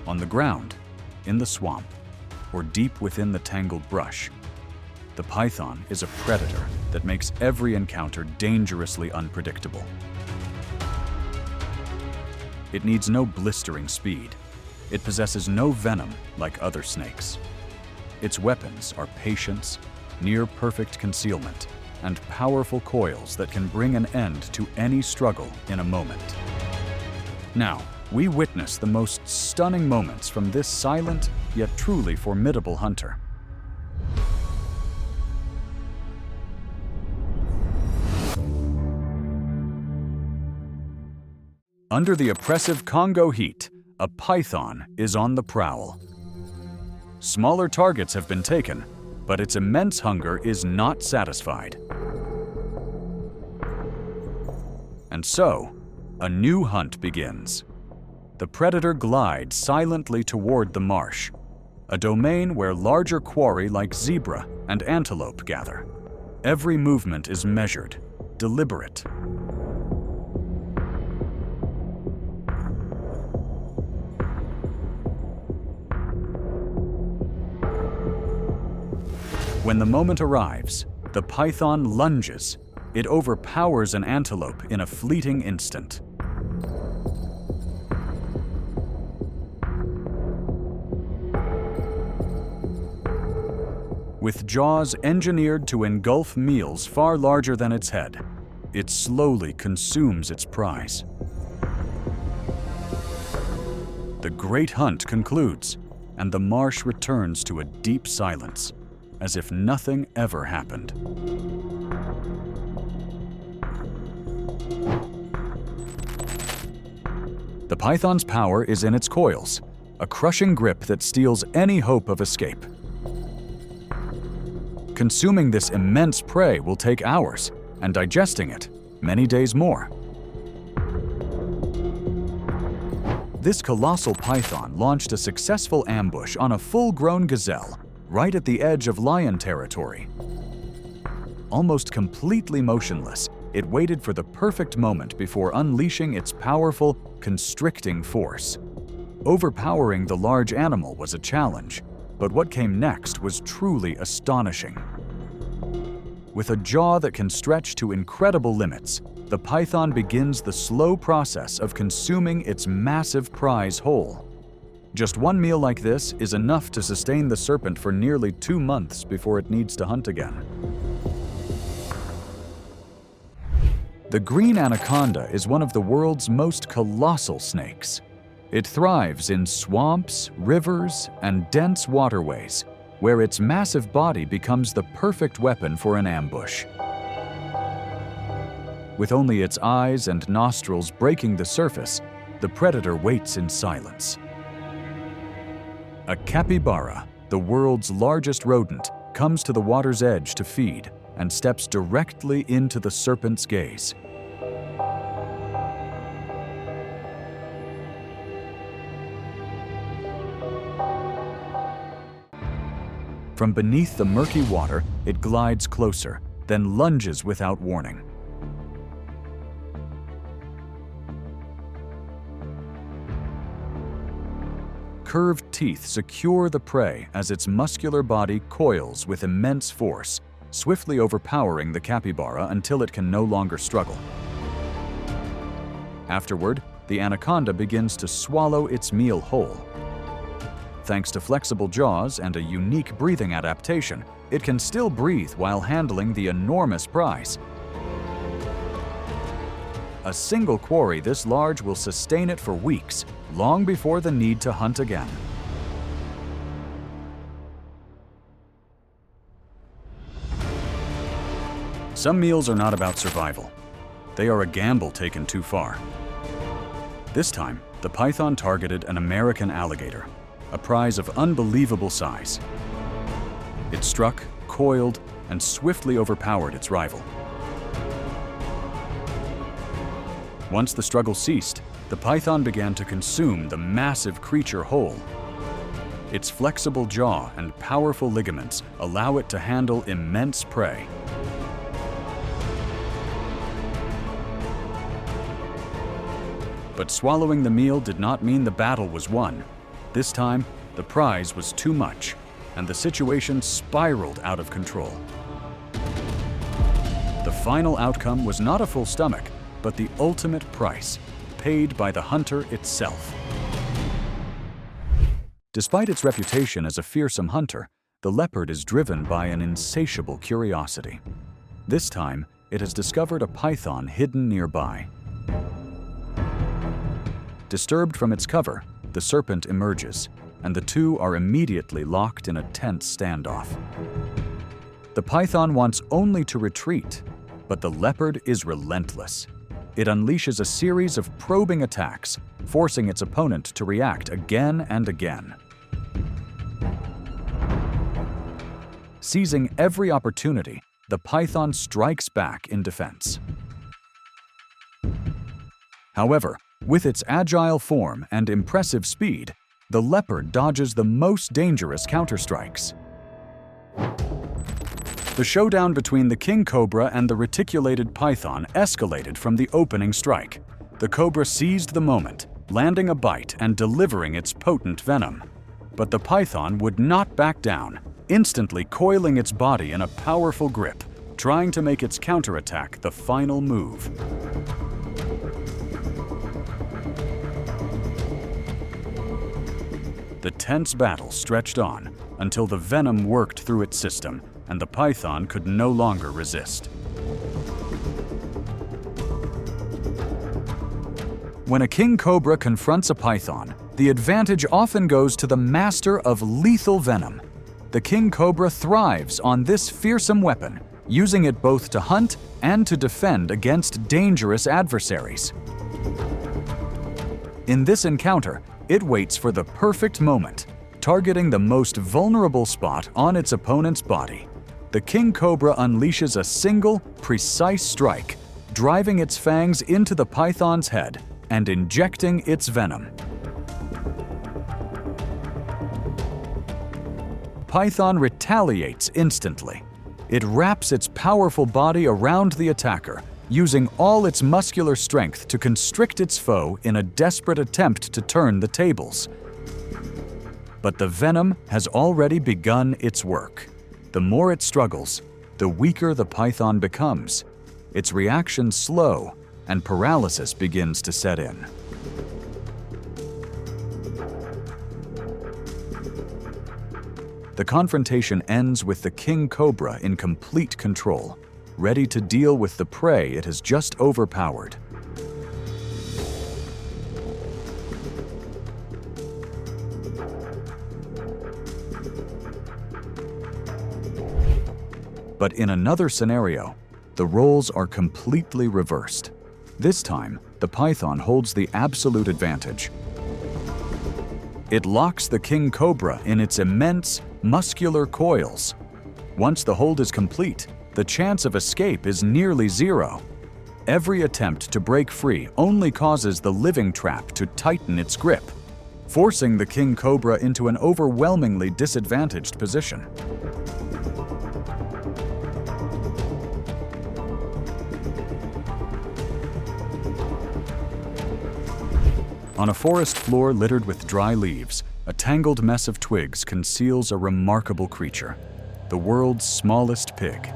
on the ground, in the swamp, or deep within the tangled brush. The python is a predator that makes every encounter dangerously unpredictable. It needs no blistering speed. It possesses no venom like other snakes. Its weapons are patience, near-perfect concealment, and powerful coils that can bring an end to any struggle in a moment. Now, we witness the most stunning moments from this silent yet truly formidable hunter. Under the oppressive Congo heat, a python is on the prowl. Smaller targets have been taken, but its immense hunger is not satisfied. And so, a new hunt begins. The predator glides silently toward the marsh, a domain where larger quarry like zebra and antelope gather. Every movement is measured, deliberate. When the moment arrives, the python lunges. It overpowers an antelope in a fleeting instant. With jaws engineered to engulf meals far larger than its head, it slowly consumes its prize. The great hunt concludes, and the marsh returns to a deep silence, as if nothing ever happened. The python's power is in its coils, a crushing grip that steals any hope of escape. Consuming this immense prey will take hours, and digesting it, many days more. This colossal python launched a successful ambush on a full-grown gazelle, right at the edge of lion territory. Almost completely motionless, it waited for the perfect moment before unleashing its powerful, constricting force. Overpowering the large animal was a challenge, but what came next was truly astonishing. With a jaw that can stretch to incredible limits, the python begins the slow process of consuming its massive prize whole. Just one meal like this is enough to sustain the serpent for nearly 2 months before it needs to hunt again. The green anaconda is one of the world's most colossal snakes. It thrives in swamps, rivers, and dense waterways, where its massive body becomes the perfect weapon for an ambush. With only its eyes and nostrils breaking the surface, the predator waits in silence. A capybara, the world's largest rodent, comes to the water's edge to feed and steps directly into the serpent's gaze. From beneath the murky water, it glides closer, then lunges without warning. Curved teeth secure the prey as its muscular body coils with immense force, swiftly overpowering the capybara until it can no longer struggle. Afterward, the anaconda begins to swallow its meal whole. Thanks to flexible jaws and a unique breathing adaptation, it can still breathe while handling the enormous prize. A single quarry this large will sustain it for weeks, long before the need to hunt again. Some meals are not about survival. They are a gamble taken too far. This time, the python targeted an American alligator, a prize of unbelievable size. It struck, coiled, and swiftly overpowered its rival. Once the struggle ceased, the python began to consume the massive creature whole. Its flexible jaw and powerful ligaments allow it to handle immense prey. But swallowing the meal did not mean the battle was won. This time, the prize was too much, and the situation spiraled out of control. The final outcome was not a full stomach, but the ultimate price, paid by the hunter itself. Despite its reputation as a fearsome hunter, the leopard is driven by an insatiable curiosity. This time, it has discovered a python hidden nearby. Disturbed from its cover, the serpent emerges, and the two are immediately locked in a tense standoff. The python wants only to retreat, but the leopard is relentless. It unleashes a series of probing attacks, forcing its opponent to react again and again. Seizing every opportunity, the python strikes back in defense. However, with its agile form and impressive speed, the leopard dodges the most dangerous counterstrikes. The showdown between the king cobra and the reticulated python escalated from the opening strike. The cobra seized the moment, landing a bite and delivering its potent venom. But the python would not back down, instantly coiling its body in a powerful grip, trying to make its counterattack the final move. The tense battle stretched on until the venom worked through its system and the python could no longer resist. When a king cobra confronts a python, the advantage often goes to the master of lethal venom. The king cobra thrives on this fearsome weapon, using it both to hunt and to defend against dangerous adversaries. In this encounter, it waits for the perfect moment, targeting the most vulnerable spot on its opponent's body. The king cobra unleashes a single, precise strike, driving its fangs into the python's head and injecting its venom. Python retaliates instantly. It wraps its powerful body around the attacker, using all its muscular strength to constrict its foe in a desperate attempt to turn the tables. But the venom has already begun its work. The more it struggles, the weaker the python becomes. Its reactions slow, and paralysis begins to set in. The confrontation ends with the king cobra in complete control, ready to deal with the prey it has just overpowered. But in another scenario, the roles are completely reversed. This time, the python holds the absolute advantage. It locks the king cobra in its immense, muscular coils. Once the hold is complete, the chance of escape is nearly zero. Every attempt to break free only causes the living trap to tighten its grip, forcing the king cobra into an overwhelmingly disadvantaged position. On a forest floor littered with dry leaves, a tangled mess of twigs conceals a remarkable creature, the world's smallest pig.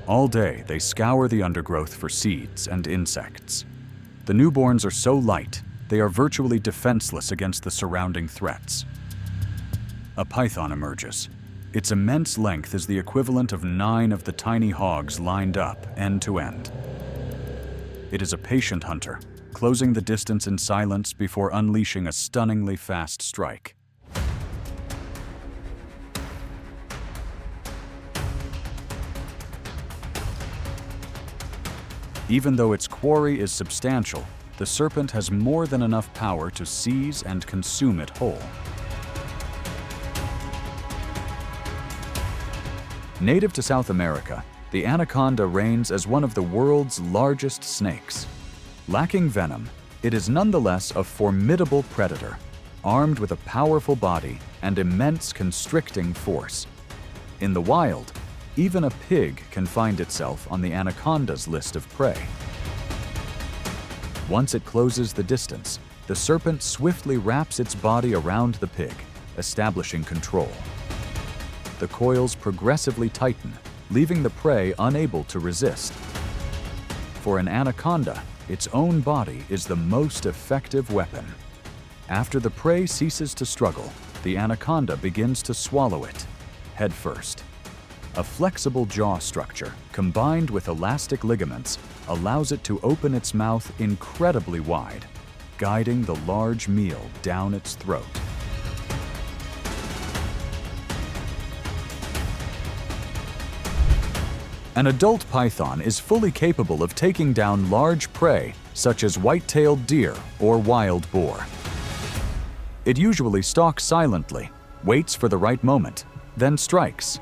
All day, they scour the undergrowth for seeds and insects. The newborns are so light, they are virtually defenseless against the surrounding threats. A python emerges. Its immense length is the equivalent of 9 of the tiny hogs lined up, end to end. It is a patient hunter, closing the distance in silence before unleashing a stunningly fast strike. Even though its quarry is substantial, the serpent has more than enough power to seize and consume it whole. Native to South America, the anaconda reigns as one of the world's largest snakes. Lacking venom, it is nonetheless a formidable predator, armed with a powerful body and immense constricting force. In the wild, even a pig can find itself on the anaconda's list of prey. Once it closes the distance, the serpent swiftly wraps its body around the pig, establishing control. The coils progressively tighten, leaving the prey unable to resist. For an anaconda, its own body is the most effective weapon. After the prey ceases to struggle, the anaconda begins to swallow it, head first. A flexible jaw structure, combined with elastic ligaments, allows it to open its mouth incredibly wide, guiding the large meal down its throat. An adult python is fully capable of taking down large prey such as white-tailed deer or wild boar. It usually stalks silently, waits for the right moment, then strikes.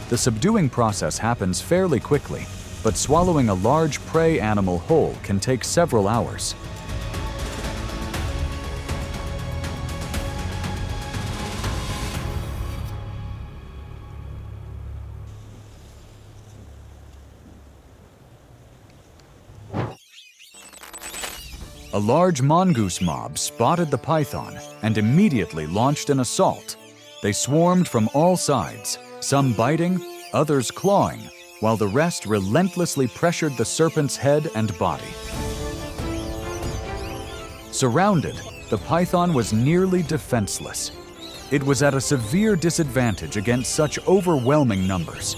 The subduing process happens fairly quickly, but swallowing a large prey animal whole can take several hours. A large mongoose mob spotted the python and immediately launched an assault. They swarmed from all sides, some biting, others clawing, while the rest relentlessly pressured the serpent's head and body. Surrounded, the python was nearly defenseless. It was at a severe disadvantage against such overwhelming numbers.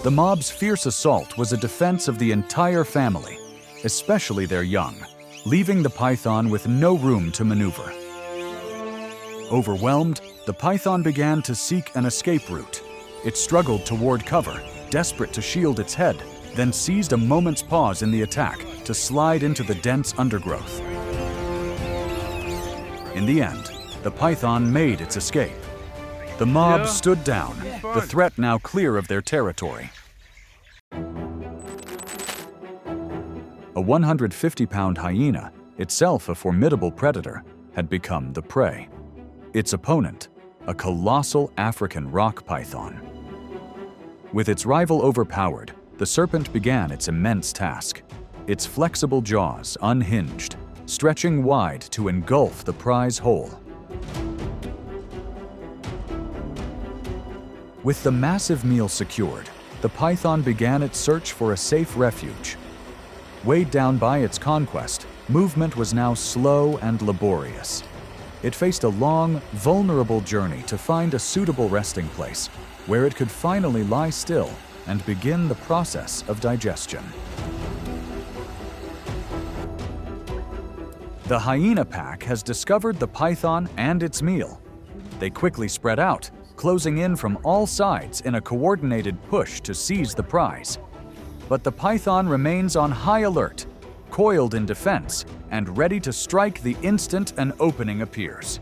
The mob's fierce assault was a defense of the entire family, especially their young, leaving the python with no room to maneuver. Overwhelmed, the python began to seek an escape route. It struggled toward cover, desperate to shield its head, then seized a moment's pause in the attack to slide into the dense undergrowth. In the end, the python made its escape. The mob stood down, the threat now clear of their territory. A 150-pound hyena, itself a formidable predator, had become the prey. Its opponent, a colossal African rock python. With its rival overpowered, the serpent began its immense task. Its flexible jaws unhinged, stretching wide to engulf the prize whole. With the massive meal secured, the python began its search for a safe refuge. Weighed down by its conquest, movement was now slow and laborious. It faced a long, vulnerable journey to find a suitable resting place, where it could finally lie still and begin the process of digestion. The hyena pack has discovered the python and its meal. They quickly spread out, closing in from all sides in a coordinated push to seize the prize. But the python remains on high alert, coiled in defense, and ready to strike the instant an opening appears.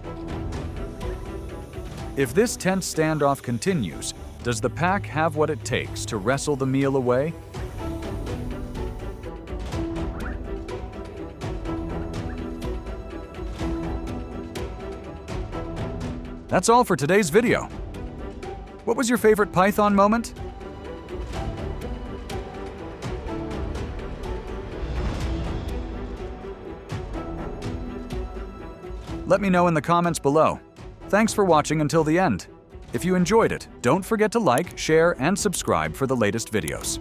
If this tense standoff continues, does the pack have what it takes to wrestle the meal away? That's all for today's video. What was your favorite python moment? Let me know in the comments below. Thanks for watching until the end. If you enjoyed it, don't forget to like, share, and subscribe for the latest videos.